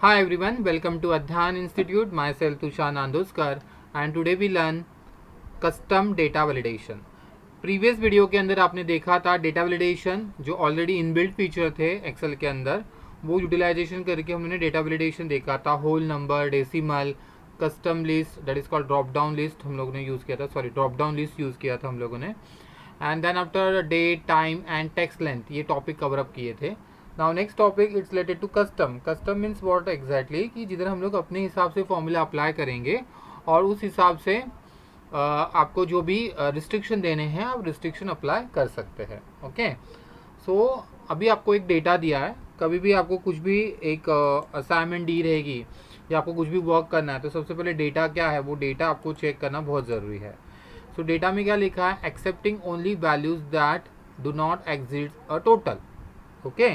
Hi everyone, welcome to Adhan Institute. Myself Tushar Nandoskar and today we learn custom data validation. Previous video के अंदर आपने देखा था data validation जो already inbuilt feature थे Excel के अंदर, वो यूटिलाइजेशन करके हमने डेटा वैलिडेशन देखा था. Whole number, decimal, custom list that is called drop down list हम लोगों ने यूज़ किया था, sorry drop down list use किया था हम लोगों ने. And then after date, time and text length ये टॉपिक कवर अप किए थे. Now next topic it's related to custom. Custom means what exactly कि जिधर हम लोग अपने हिसाब से फॉर्मूला अप्लाई करेंगे और उस हिसाब से आपको जो भी रिस्ट्रिक्शन देने हैं आप रिस्ट्रिक्शन अप्लाई कर सकते हैं. ओके, सो अभी आपको एक डेटा दिया है. कभी भी आपको कुछ भी एक असाइनमेंट दी रहेगी या आपको कुछ भी वर्क करना है तो सबसे पहले डेटा क्या है वो डेटा आपको चेक करना बहुत ज़रूरी है. सो डेटा में क्या लिखा है? Accepting only values that do not exit a total. Okay,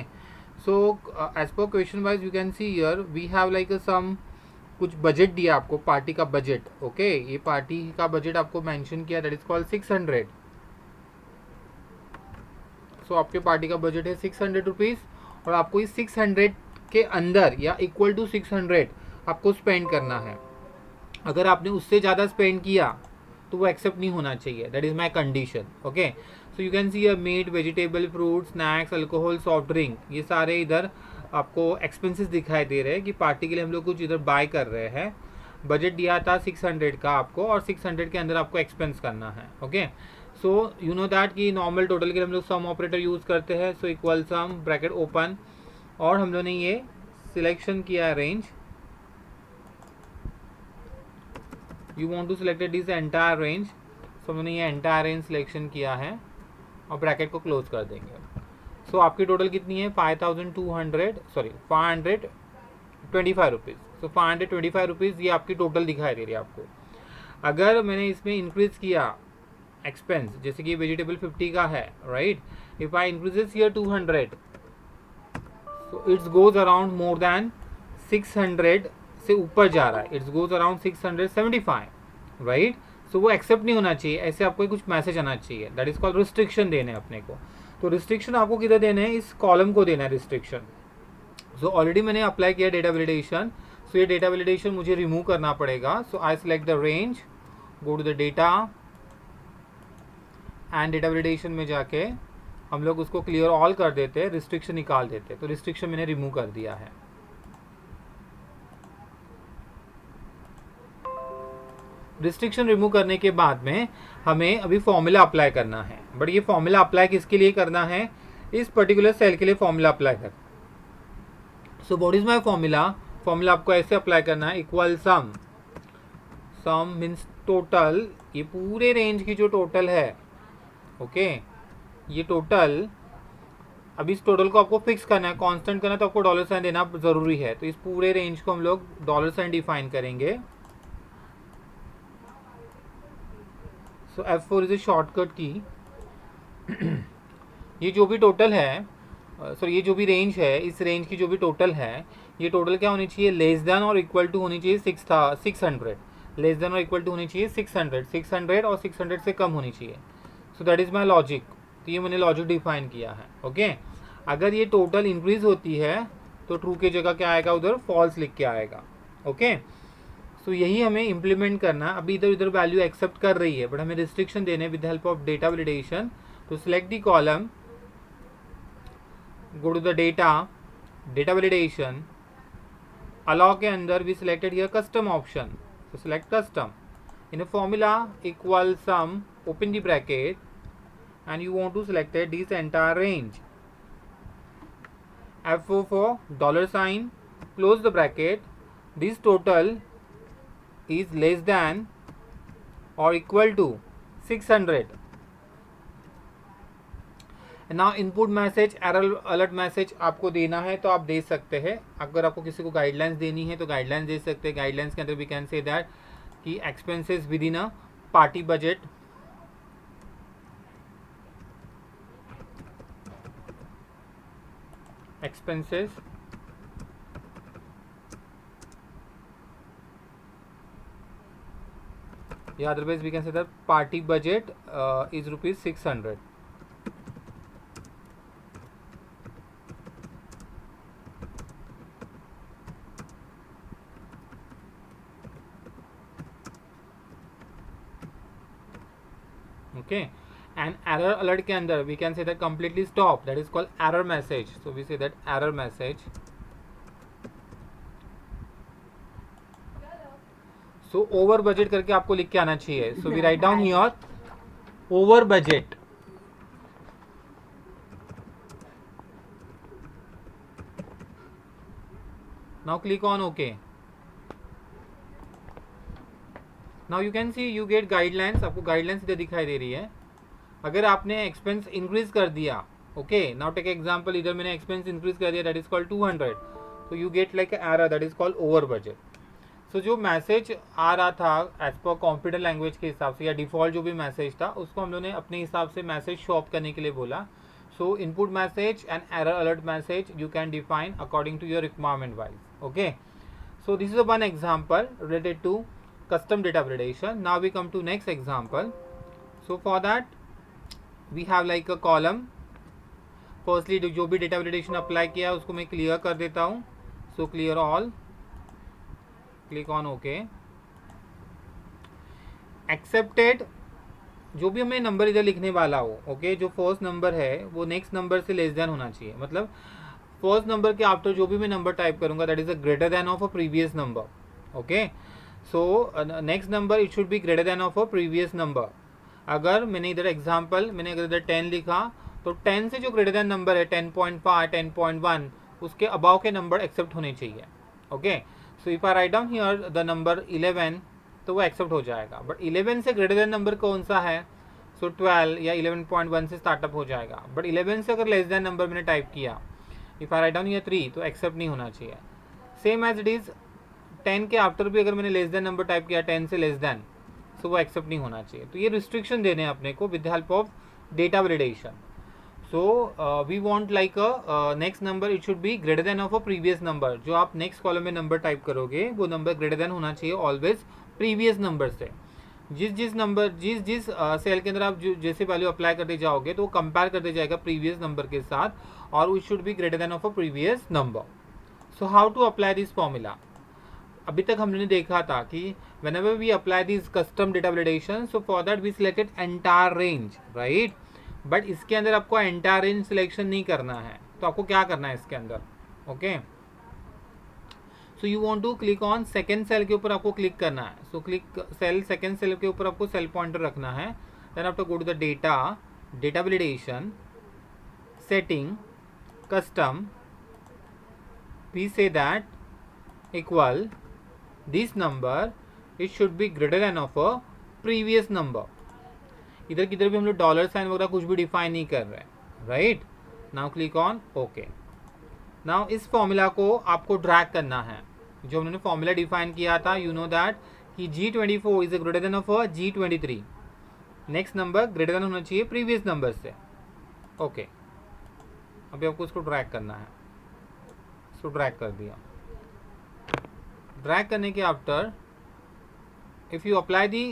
so as per question wise you can see here we have like some कुछ बजट दिया आपको, पार्टी का बजट. ओके, ये पार्टी का बजट आपको मेंशन किया, दैट इज कॉल्ड 600. सो आपके party का बजट है 600 रुपीज़ और आपको इस 600 के अंदर या इक्वल टू 600 आपको स्पेंड करना है. अगर आपने उससे ज़्यादा स्पेंड किया तो वो एक्सेप्ट नहीं होना चाहिए. That is my condition. Okay, so you can see a meat, vegetable, fruit, snacks, alcohol, soft drink, ये सारे इधर आपको एक्सपेंसेस दिखाई दे रहे हैं कि पार्टी के लिए हम लोग कुछ इधर बाय कर रहे हैं. बजट दिया था 600 का आपको और 600 के अंदर आपको एक्सपेंस करना है. Okay, so you know that कि नॉर्मल टोटल के लिए हम लोग सम ऑपरेटर यूज़ करते हैं. So equal sum bracket open और हम लोगों ने ये सिलेक्शन किया है range. You want to selected this entire range. So हमने ये एंटायर रेंज सिलेक्शन किया है और ब्रैकेट को क्लोज कर देंगे. सो आपकी टोटल कितनी है? 5200, सॉरी 525 रुपीज़. सो 525 रुपीज़ ये आपकी टोटल दिखाई दे रही है आपको. अगर मैंने इसमें इंक्रीज किया एक्सपेंस, जैसे कि वेजिटेबल 50 का है, right, if I increases here 200, so it's goes around more than 600 से ऊपर जा रहा है. It's goes around 675, right. So वो एक्सेप्ट नहीं होना चाहिए. ऐसे आपको कुछ मैसेज आना चाहिए. दैट इज कॉल्ड रिस्ट्रिक्शन देने अपने को. तो रिस्ट्रिक्शन आपको किधर देना है? इस कॉलम को देना है रिस्ट्रिक्शन. सो ऑलरेडी मैंने अप्लाई किया डेटा वैलिडेशन. सो ये डेटा वैलिडेशन मुझे रिमूव करना पड़ेगा. So I select the range, go to the data and data validation में जाके हम लोग उसको क्लियर ऑल कर देते हैं, रिस्ट्रिक्शन निकाल देते. तो रिस्ट्रिक्शन मैंने रिमूव कर दिया है. रिस्ट्रिक्शन रिमूव करने के बाद में हमें अभी फॉर्मूला अप्लाई करना है. बट ये फॉर्मूला अप्लाई किसके लिए करना है? इस पर्टिकुलर सेल के लिए फॉर्मूला अप्लाई कर. So what is my formula? Formula आपको ऐसे अप्लाई करना है, इक्वल सम. सम मीन्स टोटल, ये पूरे रेंज की जो टोटल है. ओके, ये टोटल, अब इस टोटल को आपको फिक्स करना है, कांस्टेंट करना है, तो आपको डॉलर साइन देना ज़रूरी है. तो इस पूरे रेंज को हम लोग डॉलर साइन डिफाइन करेंगे. सो F4 इज ए शॉर्टकट की. ये जो भी टोटल है, सॉरी ये जो भी रेंज है, इस रेंज की जो भी टोटल है, ये टोटल क्या होनी चाहिए? लेस देन और इक्वल टू होनी चाहिए 600. लेस देन और इक्वल टू होनी चाहिए 600 और 600 से कम होनी चाहिए. So that is my logic. तो ये मैंने लॉजिक डिफाइन किया है. ओके, अगर ये टोटल इंक्रीज होती है तो ट्रू की जगह क्या आएगा? उधर फॉल्स लिख के आएगा. ओके, सो यही हमें इम्प्लीमेंट करना. अभी इधर उधर वैल्यू एक्सेप्ट कर रही है बट हमें रिस्ट्रिक्शन देने with help of data validation. तो select the column, go to the data, data validation, allow के अंदर we selected here custom option. So select custom. In a formula equal sum, open the bracket and you want to select this entire range. F4 for dollar sign, close the bracket. This total is less than or equal to 600. ना input message, error alert message आपको देना है तो आप दे सकते हैं. अगर आपको किसी को गाइडलाइंस देनी है तो गाइडलाइंस दे सकते हैं. गाइडलाइंस के अंदर वी कैन से दैट कि expenses within a party budget. Expenses या otherwise we can say that party budget is ₹600. Okay. And error alert के अंदर we can say that completely stop, that is called error message. So we say that error message. So over budget करके आपको लिख के आना चाहिए. So we write down here over budget. Now click on okay. Now you can C you get guidelines. आपको guidelines इधर दिखाई दे रही है. अगर आपने एक्सपेंस इंक्रीज कर दिया, ओके, नाउ टेक एग्जांपल, इधर मैंने एक्सपेंस इंक्रीज कर दिया, दैट इज कॉल्ड 200, तो you get like error, that is called over budget. So जो मैसेज आ रहा था एज पर कंप्यूटर लैंग्वेज के हिसाब से या डिफॉल्ट जो भी मैसेज था उसको हम लोगों ने अपने हिसाब से मैसेज शो ऑफ करने के लिए बोला. So input message and error alert message you can define according to your requirement wise. Okay, so this is a one example related to custom data validation. Now we come to next example. So for that we have like a column. Firstly जो भी data validation apply किया उसको मैं clear कर देता हूँ. So clear all, click on OK. Accepted, जो भी हमें नंबर इधर लिखने वाला हो, ओके, जो फर्स्ट नंबर है वो नेक्स्ट नंबर से लेस देन होना चाहिए. मतलब फर्स्ट नंबर के आफ्टर जो भी मैं नंबर टाइप करूंगा that is a greater than of a previous number. Okay, so next number it should be greater than of a previous number. अगर मैंने इधर एग्जांपल मैंने अगर इधर 10 लिखा तो 10 से जो ग्रेटर देन नंबर है 10.5 10.1 उसके अबाव के नंबर एक्सेप्ट होने चाहिए. Okay, so if I write down here the number 11 तो वो एक्सेप्ट हो जाएगा. बट 11 से ग्रेटर देन नंबर कौन सा है? सो 12 या 11.1 से स्टार्टअप हो जाएगा. बट 11 से अगर लेस देन नंबर मैंने टाइप किया, if I write down here 3 तो एक्सेप्ट नहीं होना चाहिए. सेम एज इट इज 10 के आफ्टर भी अगर मैंने लेस देन नंबर टाइप किया 10 से लेस देन, सो वो एक्सेप्ट नहीं होना चाहिए. तो ये रिस्ट्रिक्शन देने हैं अपने को with help of data validation. So we want like a next number it should be greater than of a previous number. जो आप नेक्स्ट कॉलम में नंबर टाइप करोगे वो नंबर ग्रेटर देन होना चाहिए ऑलवेज प्रीवियस नंबर से. जिस number जिस सेल के अंदर आप जैसे वैल्यू अप्लाई करते जाओगे तो वो कंपेयर करते जाएगा प्रीवियस नंबर के साथ, और we should be greater than of a previous number. So how to apply this formula? अभी तक हमने देखा था कि whenever we apply this custom data validation, so for that we selected entire range, right? But इसके अंदर आपको entire range selection नहीं करना है. तो आपको क्या करना है इसके अंदर? Okay, so you want to click on second cell के ऊपर आपको क्लिक करना है. So click cell second cell के ऊपर आपको सेल पॉइंटर रखना है. Then after go to the data validation, setting, custom, we say that equal this number it should be greater than of a previous number. इधर किधर भी हम लोग डॉलर साइन वगैरह कुछ भी डिफाइन नहीं कर रहे, right. Now click on okay. Now इस फॉर्मूला को आपको ड्रैग करना है जो हमने फॉर्मूला डिफाइन किया था. यू नो दैट कि G24 is greater than of a G23. Next number greater than होना चाहिए प्रीवियस नंबर से. ओके, अभी आपको इसको ड्रैग करना है. इसको ड्रैग कर दिया. ड्रैग करने के after if you apply the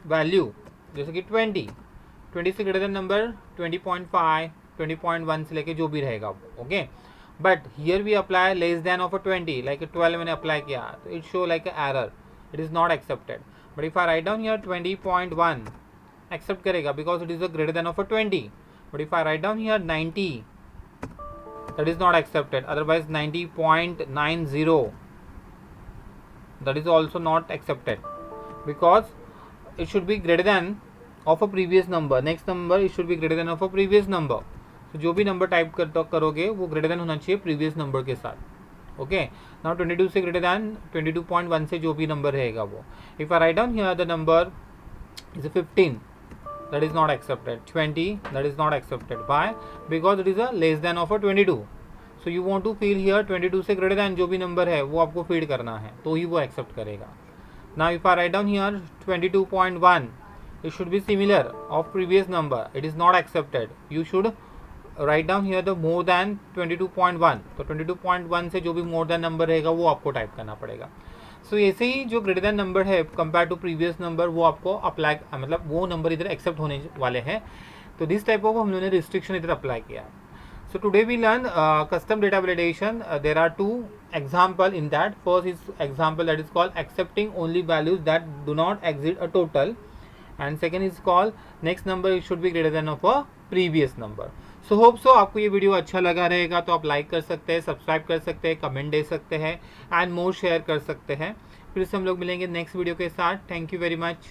value जैसे कि 20 से ग्रेटर देन नंबर 20.5 20.1 से लेके जो भी रहेगा वो. Okay, but here we apply less than of a 20 like 12 मैंने अप्लाई किया तो it show like a error, it is not accepted. But if I write down here 20.1 accept करेगा because it is a greater than of a 20. But if I write down here 90 that is not accepted. Otherwise 90.90 that is also not accepted because it should be greater than of a previous number. Next number it should be greater than of a previous number. So जो भी number type करोगे वो greater than होना चाहिए previous number के साथ. Okay, now 22 से greater than 22.1 से जो भी नंबर रहेगा वो. If I write down here the number is 15, that is not accepted. 20, that is not accepted. Why? Because it is a less than of a 22. So you want to fill here 22 से greater than जो भी number है वो आपको feed करना है तो ही वो एक्सेप्ट करेगा. Now if I write down here 22.1, it should be similar of previous number. It is not accepted. You should write down here the more than 22.1. तो 22.1 से जो भी more than नंबर रहेगा वो आपको टाइप करना पड़ेगा. सो ऐसे ही जो ग्रेटर देन नंबर है कंपेयर टू प्रीवियस नंबर वो आपको अप्लाई मतलब वो नंबर इधर एक्सेप्ट होने वाले हैं. तो दिस टाइप ऑफ हम लोगों ने रिस्ट्रिक्शन इधर अप्लाई किया. So today we learn custom data validation. There are 2 example in that. First is example that is called accepting only values that do not exceed a total, and second is call next number should be greater than of a previous number. So hope so आपको ये video अच्छा लगा रहेगा, तो आप like कर सकते हैं, सब्सक्राइब कर सकते हैं, कमेंट दे सकते हैं एंड मोर शेयर कर सकते हैं। फिर से हम लोग मिलेंगे नेक्स्ट वीडियो के साथ। Thank you very much.